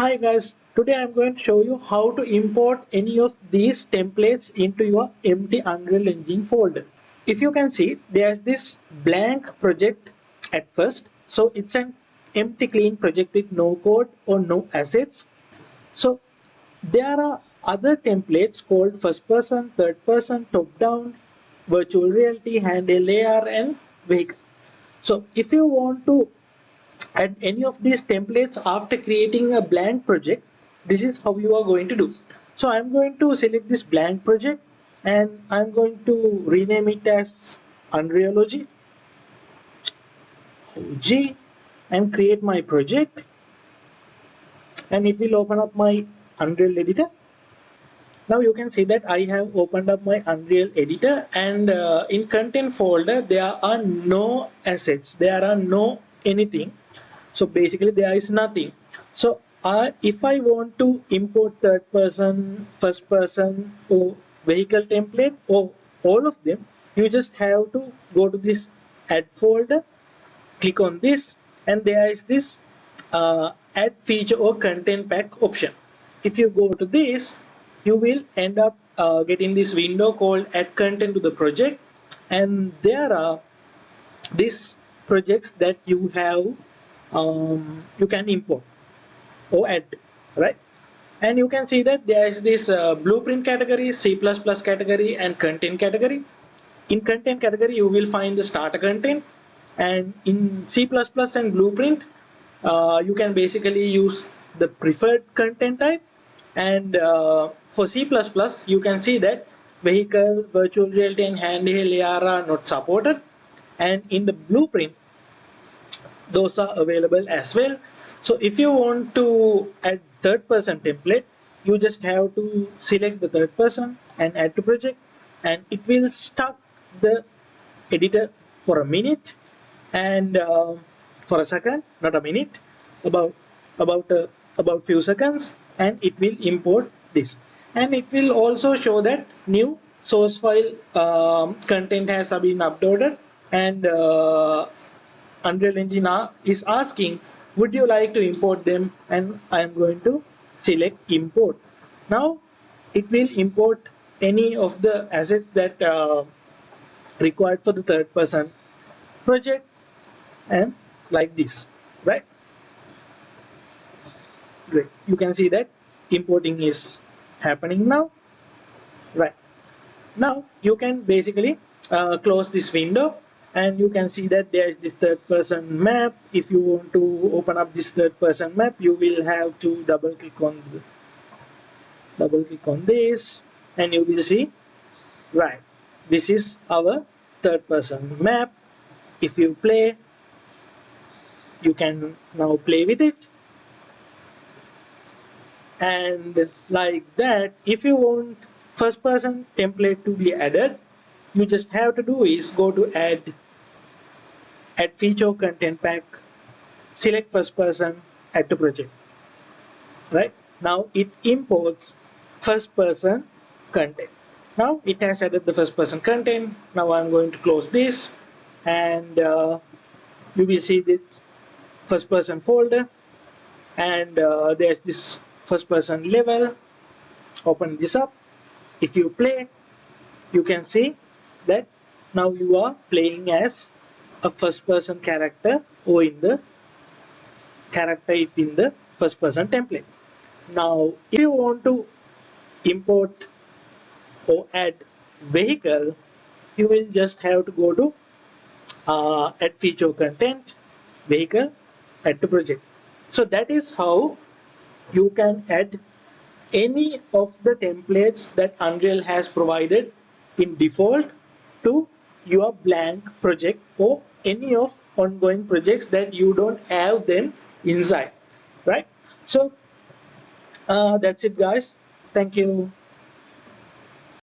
Hi guys, today I'm going to show you how to import any of these templates into your empty Unreal Engine folder. If you can see, there's this blank project at first. So it's an empty clean project with no code or no assets. So there are other templates called first person, third person, top down, virtual reality, handheld AR and vehicle. So if you want to add any of these templates after creating a blank project, this is how you are going to do. So I'm going to select this blank project and I'm going to rename it as Unrealogy G and create my project, and it will open up my Unreal editor. Now you can see that I have opened up my Unreal editor, and in content folder there are no assets, there are no anything. So basically there is nothing. So if I want to import third person, first person or vehicle template or all of them, you just have to go to this add folder, click on this, and there is this add feature or content pack option. If you go to this, you will end up getting this window called add content to the project, and there are these projects that you have you can import or add, right? And you can see that there is this blueprint category, C++ category and content category. In content category you will find the starter content, and in C++ and blueprint you can basically use the preferred content type, and for C++ you can see that vehicle, virtual reality and handheld AR are not supported, and in the blueprint those are available as well. So if you want to add third person template, you just have to select the third person and add to project, and it will start the editor for a minute, and for a second, not a minute, about about few seconds, and it will import this, and it will also show that new source file content has been uploaded, and Unreal Engine is asking, would you like to import them? And I am going to select import. Now it will import any of the assets that required for the third person project, and like this, right? Great. You can see that importing is happening now, right? Now you can basically close this window, and you can see that there is this third person map. If you want to open up this third person map, you will have to double click on this, and you will see, right, this is our third person map. If you play, you can now play with it, and like that. If you want first person template to be added, you just have to do is go to add feature content pack, select first person, add to project, right? Now it imports first person content. Now it has added the first person content. Now I'm going to close this, and you will see this first person folder, and there's this first person level. Open this up. If you play, you can see that now you are playing as a first person character, or in the character it in the first person template. Now if you want to import or add vehicle, you will just have to go to add feature content, vehicle, add to project. So that is how you can add any of the templates that Unreal has provided in default to your blank project, or any of ongoing projects that you don't have them inside, right? So that's it guys, thank you.